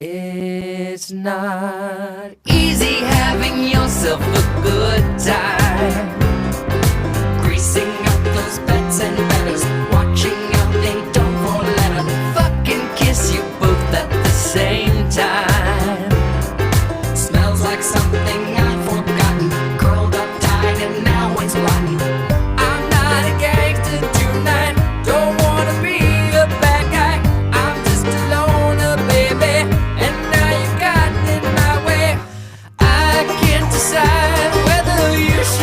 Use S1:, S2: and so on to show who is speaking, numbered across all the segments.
S1: It's not easy having yourself a good time, greasing up those beds and betters, watching out they don't fall let her fucking kiss you both at the same time. Smells like something I've forgotten, curled up tight and now it's rotten. I'm not a gangster tonight, don't wanna be a bad guy. I'm just a loner, baby, and now you got in my way. I can't decide whether you should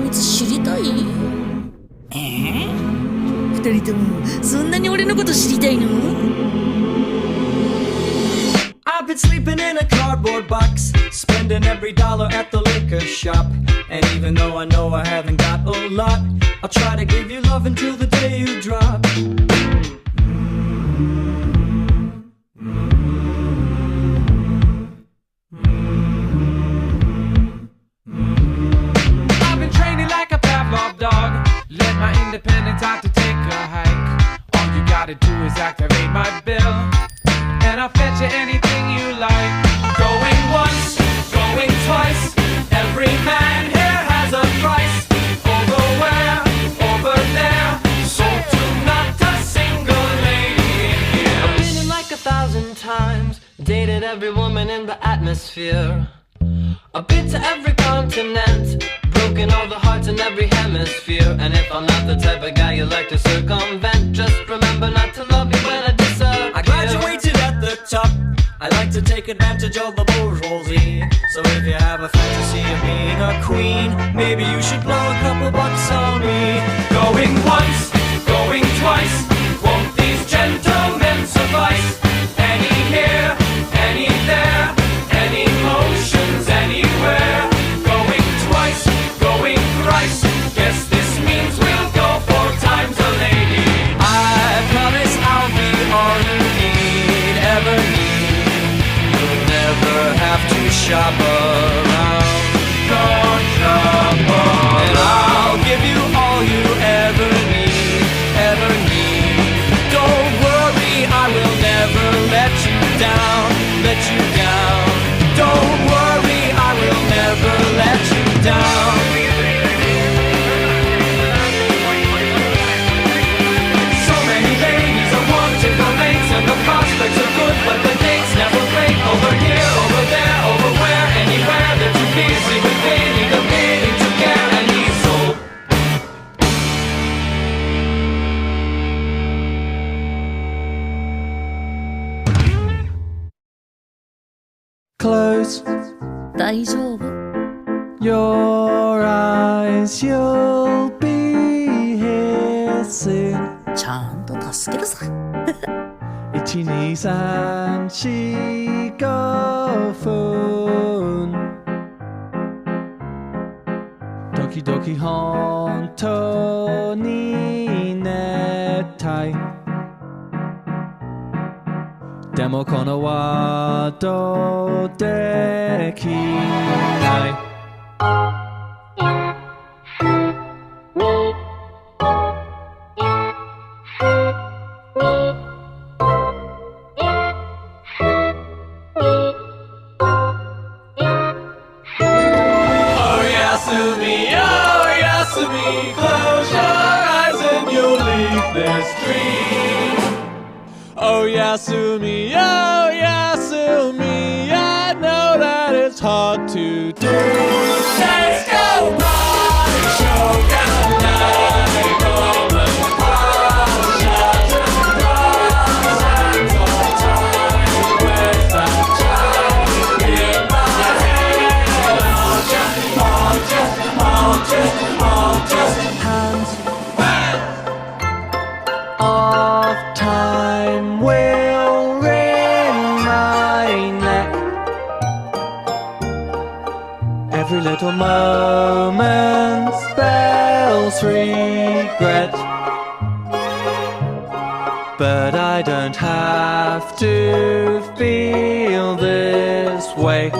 S2: 密知りたい？二人ともそんなに俺のこと知りたいの？
S3: I've been sleeping in a cardboard box, spending every dollar at the liquor shop. And even though I know I haven't got a lot, I'll try to give you love until the day you drop.
S4: I've been training like a Pavlov dog. Let my independence out to take a hike. All you gotta do is activate my bill, and I'll fetch you anything you like. Going once, going twice. Every man here has a price. Over where? Over there. Sold to not a single lady in here.
S3: I've been in like 1,000 times, dated every woman in the atmosphere. I've been to every continent, broken all the hearts in every hemisphere. And if I'm not the type of guy you like to circumvent, just remember not to love me when I disappear. I graduated at the top, I like to take advantage of the bourgeoisie. So if you have a fantasy of being a queen, maybe you should blow a couple bucks on me.
S4: Going once, going twice. Won't these gentlemen suffice? Any here, any there, any motions anywhere. Going twice, going thrice. Guess this means we'll go 4 times a lady.
S3: I promise I'll be all you need, ever need. You'll never have to shop around.
S4: Don't shop around.
S3: And I'll give you all you ever need, ever need. Don't worry, I will never let you down, let you down. Don't worry, I will never let you down. So many ladies are wanting the links, and the prospects are good, but the dates never break. Over here, over there, over where, anywhere. They're too busy with dating, the meaning to care, and he's so close
S2: 大丈夫？
S3: your eyes, you'll be here soon.
S2: ちゃんと助けるさ。
S3: 1, 2, 3, 4, 5分時々本当に熱帯でもこのワードできない
S4: Close your eyes and you'll leave this dream. Oh Yasumi, I know that it's hard to do. Let's go party, shogun night, golden cross, shattered cross, hands on time, where's that child in my head? I'll just
S3: hands of time will wring my neck. Every little moment spells regret, but I don't have to feel this way.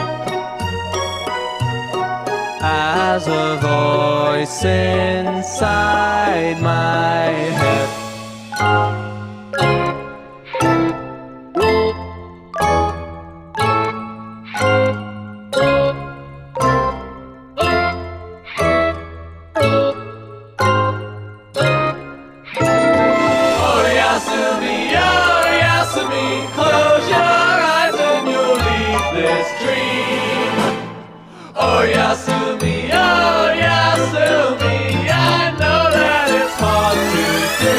S3: As a voice inside my head
S4: Oh Yasumi, close your eyes and you'll leave this dream. Oh Yasumi, I know that it's hard to do.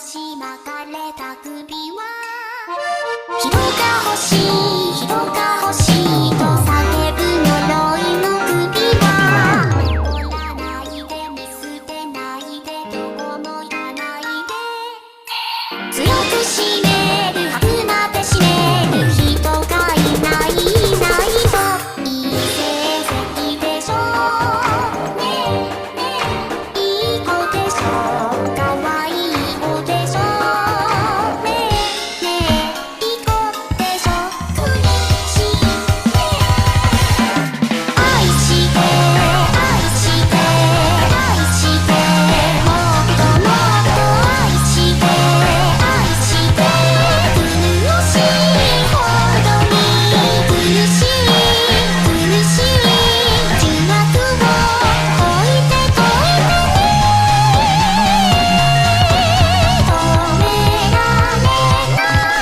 S5: し巻かれた首は人が欲しい人が欲しいと叫ぶ呪いの首は怒らないで見捨てないでどうもいらないで強く締める吐くまで締める人がいないいないといい成績でしょねえねえいい子でしょかわいい子でしょねえねえいい子でしょ苦しいね愛して愛して愛してもっともっと愛して愛して苦しいほどに苦しい苦しい呪縛を解いて解いてね止められない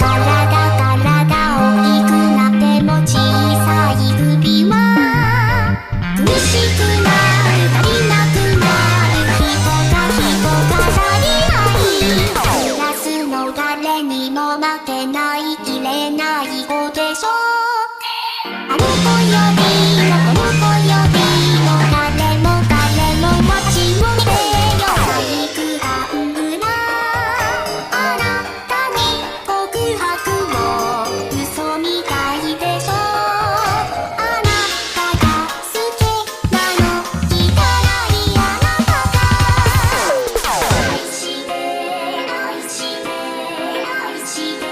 S5: 体大きくなっても小さい首は苦しくなる足りなくなる人が足りないクラスの誰にも負けないきれない子でしょあの子よりもこの子よりも誰も彼も待ちを見てよ体育館裏あなたに告白を嘘みたいでしょあなたが好きなの聞かないあなたが愛して愛して愛して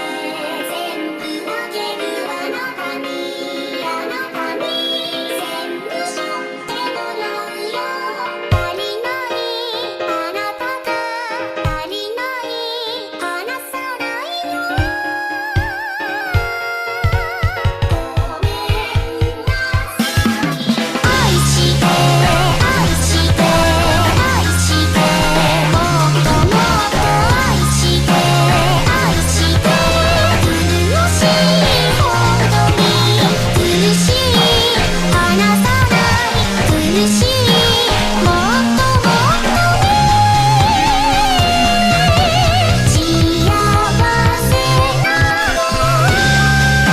S5: 全部あげるあなたにあなたに全部背負ってもらうよ足りないあなたが足りない離さないよごめんなさい愛して愛して愛してもっともっと愛して愛して苦しいほどに苦しい離さない苦しいもっともっとね幸せなの幸せ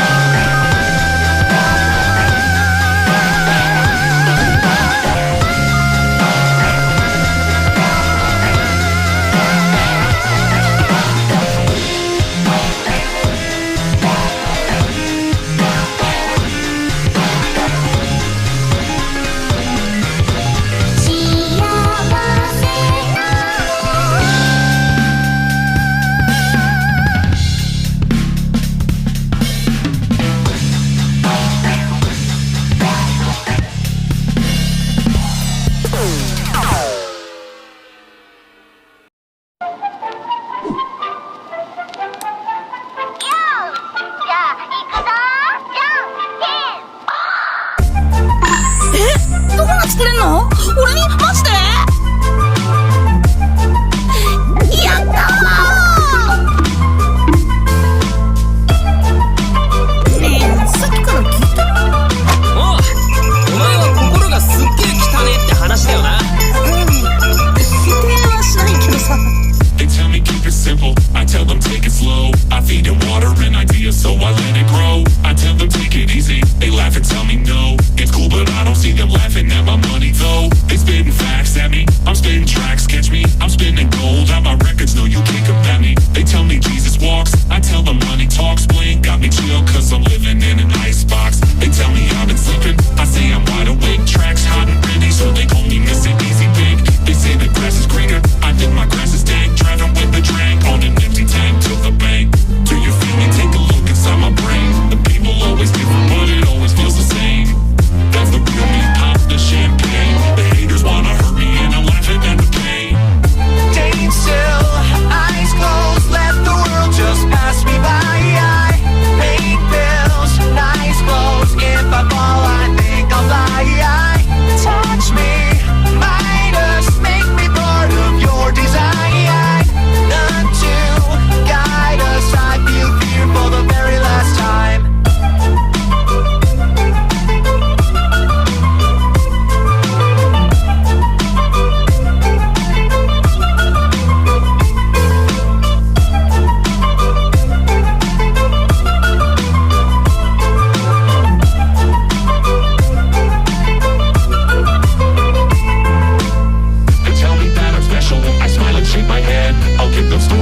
S2: どこが作れんの？俺にマジで？やったー！ねえ、さっきから聞いてる？
S6: お前は心がすっげえ汚ねって話だよな。
S2: 否定はしないけどさ。
S7: They tell me keep it simple, I tell them take it slow. I feed them water and ideas so I let it grow. I tell them take it easy, they laugh and tell me no. It's cool but I don't see them laughing at my money though. They spitting facts at me, I'm spitting tracks, catch me. I'm spinning gold on my records, no you can't combat me. They tell me Jesus walks, I tell them money talks. Blink got me chill cause I'm living in an icebox. They tell me I've been sleeping, I say I'm wide awake. Tracks hot and ready so they call me Mr. Easy Big. They say the grass is greener, I think my grass is dank. Driving with the drink on an empty tank to the bank. Do you feel me? Take a look inside my brain.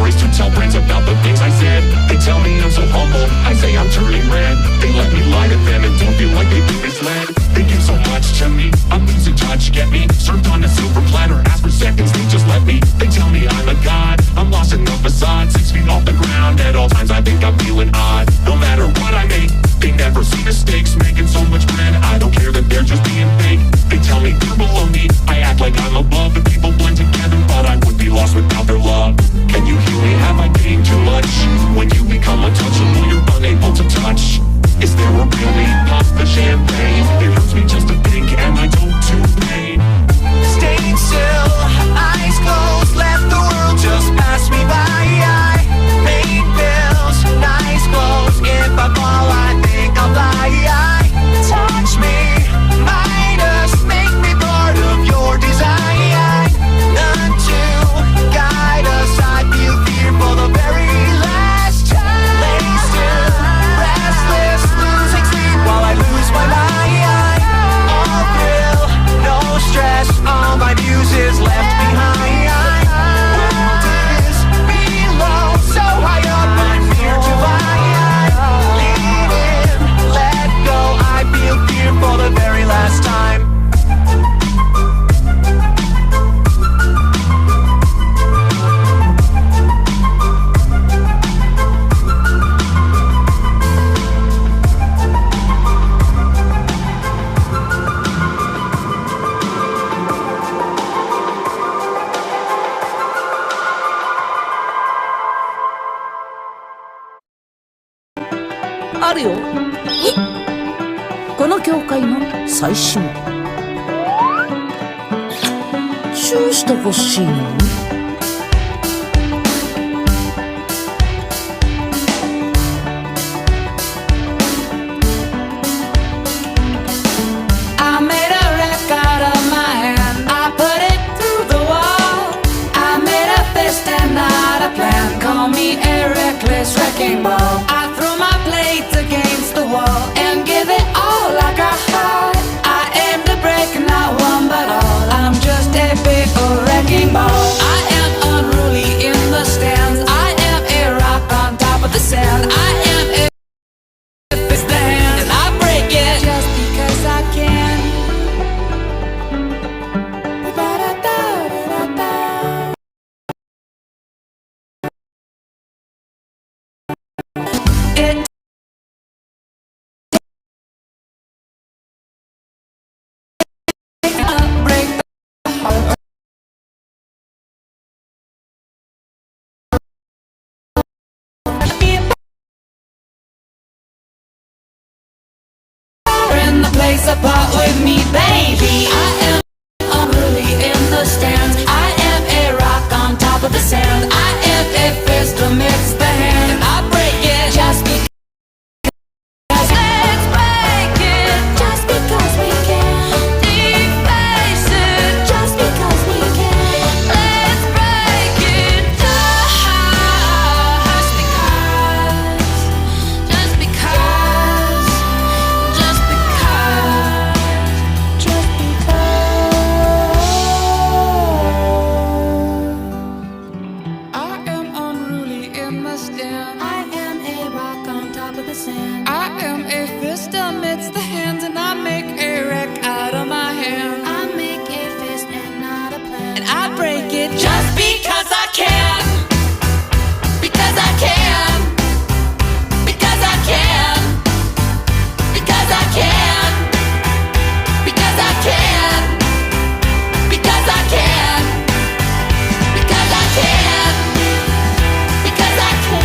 S7: stories to tell friends about the things I said. They tell me I'm so humble, I say I'm turning red. They let me lie to them and don't feel like they've been misled. They give so much to me, I'm losing touch, get me? Served on a silver platter, ask for seconds, they just let me. They tell me I'm a god, I'm lost in the facade. 6 feet off the ground, at all times I think I'm feeling odd. No matter what I make, they never see mistakes. Making so much bread, I don't care that they're just being fake. They tell me they're below me, I act like I'm above. The people blend together, but I would be lost without their love. Can you hear me? Have I gained too much? When you become untouchable, you're unable to touch. Is there a real need? Pop the champagne. It hurts me just to think, and I don't do pain.
S8: Stayed still, eyes closed, let the world just pass me by. I paid bills, nice clothes. If I fall, I think I'll fly. Touch me, Midas, make me part of your design. None to guide us, I feel fear for the very last time. Lay still, restless, losing sleep while I lose my mind. All thrill, no stress, all my muses left behind. World is below, so high up, I'm fear to find. Lean in, let go, I feel fear for the very last time.
S2: あるよ。この教会の最新。チューしてほしいの。
S1: I made a wreck out of my hand. I put it through the wall. I made a fist and not a plan. Call me a reckless wrecking ball. I threw my plates against the wall and give it all like I had. I aim to break not one but all. I'm just a big old wrecking ball. I am unruly in the stands. I am a rock on top of the sand. I am a fist the hand and I break it just because I can. It break the heart. In the place apart with me, baby. I am unruly in the stands. I am a rock on top of the sand. I am a fist amidst the hand, and I break it just because. Let's break it just because we can. Deface it just because we can. Let's break it just because. Just because. Just because. Just because. I am unruly in the stand. I am a rock on top of the sand. I am a fist amidst the hands, and I make a wreck out of my hand. I make a fist and not a plan. And I break it just because I can. Because I can. Because I can. Because I can. Because I can. Because I can. Because I can. Because I can.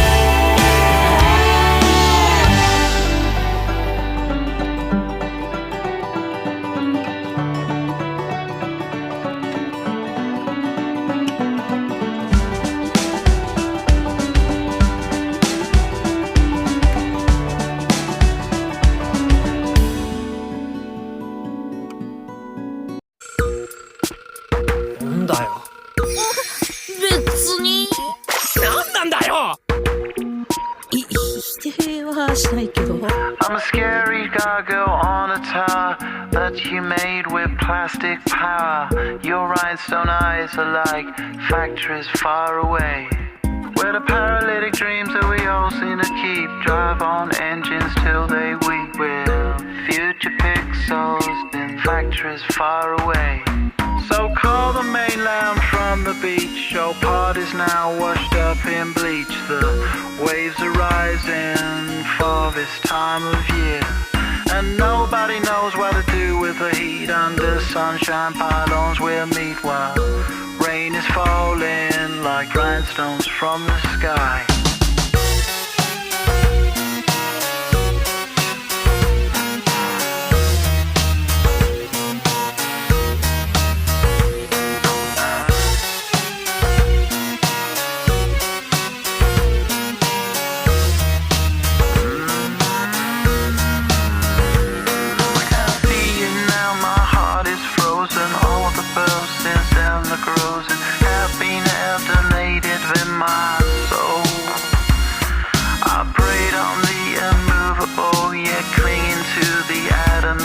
S6: なんだよ。
S2: 別に。
S6: なんなんだよ。
S2: 否定はしないけど。
S9: I'm a scary gargoyle on a tower that you made with plastic power. Your rhinestone eyes are like factories far away, where the rev on engines till they weep. We're future pixels in factories far away. So call the mainland from the beach. Your party's now washed up in bleach. The waves are rising for this time of year, and nobody knows what to do with the heat. Under sunshine pylons we'll meet while rain is falling like grindstones from the sky.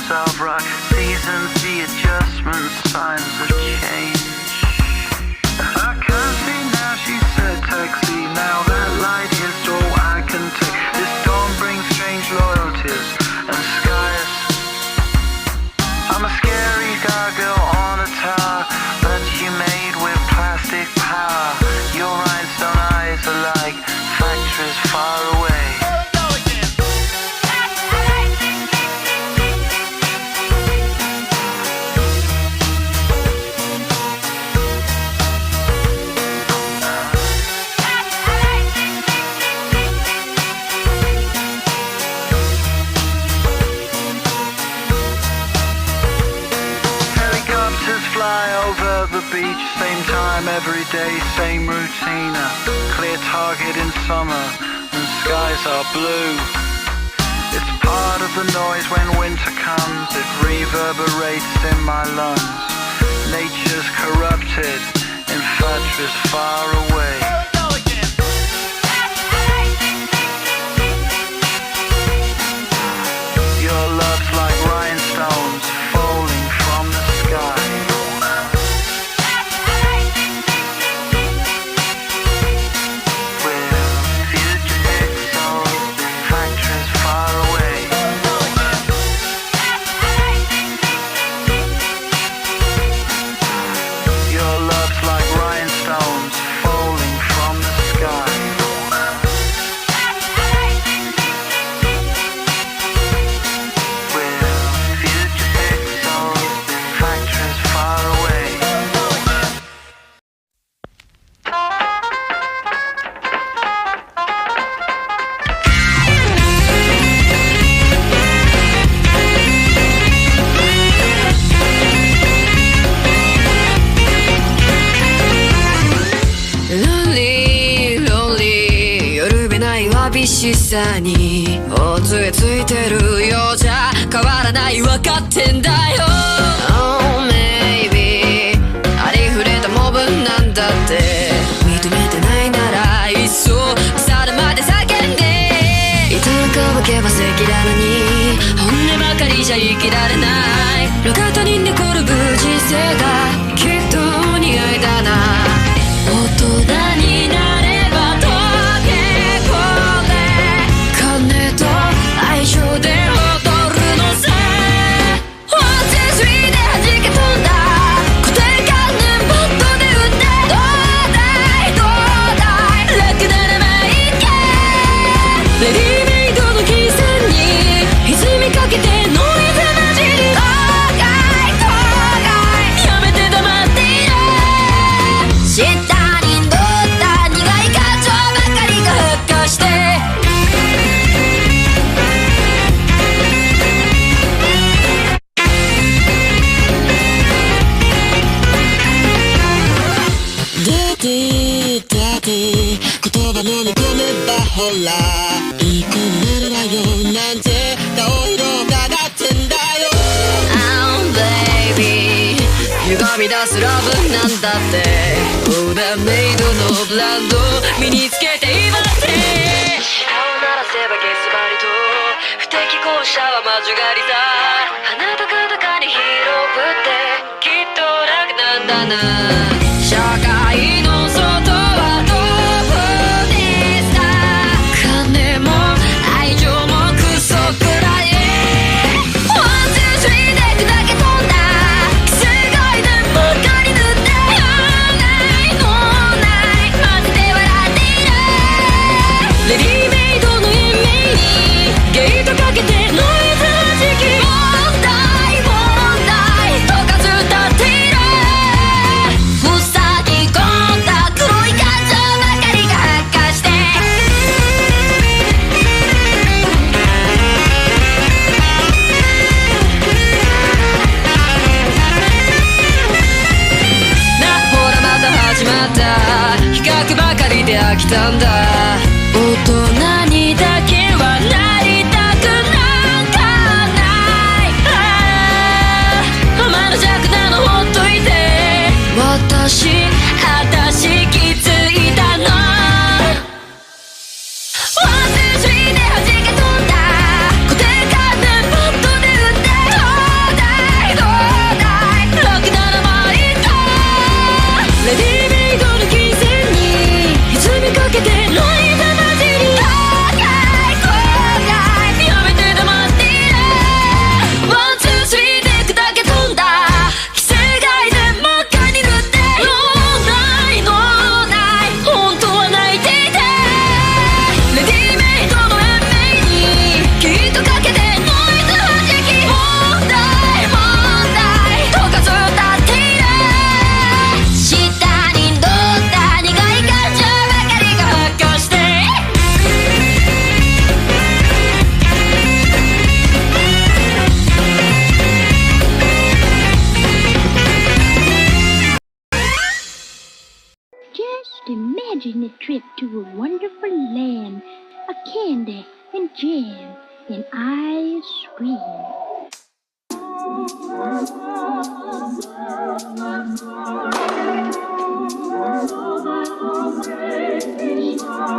S9: Of rock, seasons, the adjustments, signs of change. I can't see now, she said taxi. Now that light is all I can take. This storm brings strange loyalties and skies. I'm a scary gargoyle on a tower that you made with plastic power. Your rhinestone eyes are like factories far away. Beach, same time every day, same routine. A clear target in summer and skies are blue. It's part of the noise when winter comes. It reverberates in my lungs. Nature's corrupted in factories far away. Your love's like rhinestones falling from the sky.
S1: しさにお杖ついてるようじゃ変わらない分かってんだよ Oh maybe ありふれたモブなんだって認めてないならいっそ腐るまで叫んでいたら乾けば赤裸々に本音ばかりじゃ生きられない路肩に残る無事性がきっとお似合いだな大人になれば溶け込んで金と愛情で踊るのさ One, two, three で弾け飛んだ固定観念ボットで打ってどうだいどうだい楽ならまいけレディメイドの基線に歪みかけてノイズ混じる後悔後悔やめて黙っていろ下に乗った苦い感情ばかりが発火して言葉飲み込めばほらいい子になるわよなんて顔色がかってんだよ Oh baby 歪み出すラブなんだってオーダーメイドのブランド身につけて今って舌を鳴らせばゲスバリと不適合者は魔女狩りさ鼻とかに広ぶってきっと楽なんだな社会の外はどこでした金も愛情いて飽きたんだ。大人にだけはなりたくなんかない。お前の弱なのほっといて。私気づいたの。ワンツースリーで弾け飛んだ。固定観念ポットで打ってどうだいどうだい。6、7もいいか。レディーメイドの金銭に歪みかけてノイズ混じり。後悔やめて黙っていれ。ワンツースリーで砕け飛んだ。規制外で真っ赤に塗って。脳内本当は泣いていて。レディーメイドの延命にきっとかけてノイズ弾き。問題とかずったっていれ。下に乗った苦い感情ばかりが発狂して。
S5: Just imagine a trip to a wonderful land, a candy and jam and ice cream.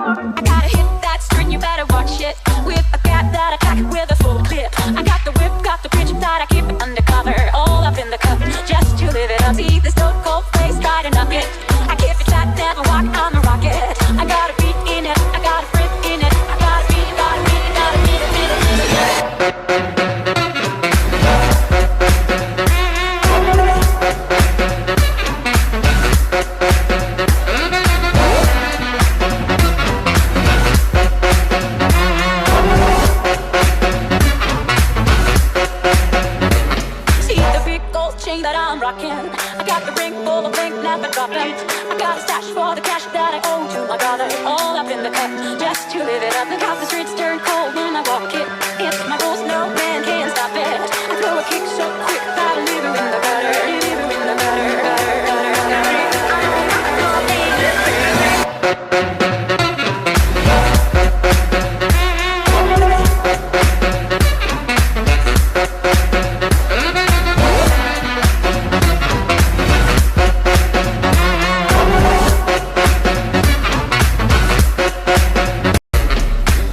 S1: I gotta hit that string, you better watch it. With a cat that attack with a full clip. I got the whip, got the pitch that I keep it undercover. All up in the cup, just to live it up. See this stone cold face, try to knock it. I keep it tight, never walk, I'm a rocket. I got a beat in it, I got a rip in it. I got a beat, got a beat, got a beat, beat it, beat it, beat it. See the big gold chain that I'm rocking. I got the ring full of bling, never dropping. I got a stash for the cash that I owe to my brother. All up in the cup, just to live it up. Cause the streets turn cold when I walk it. It's my rules, no man can stop it. I throw a kick so quick that I leave her in the gutter. Leave her in the gutter, gutter, gutter, gutter.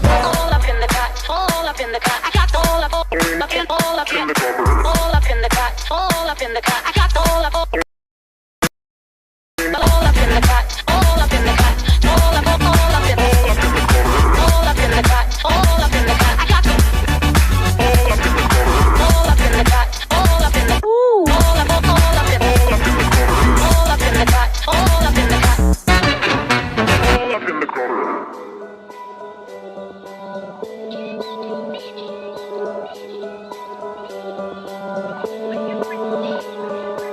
S1: All up in the cut, all up in the cut. I got all up in the cut, all up in the cut. I got all up in the cut, all up in the cut, all up in the cut, all up in the cut, all up in the cut. I got all up in the cut, all up in the ooh, all up in the cut, all up in the cut.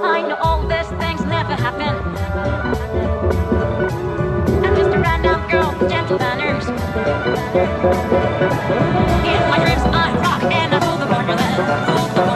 S1: I know all these things never happen. I'm just a random girl with gentle manners. In my dreams I rock and I rule the wonderland.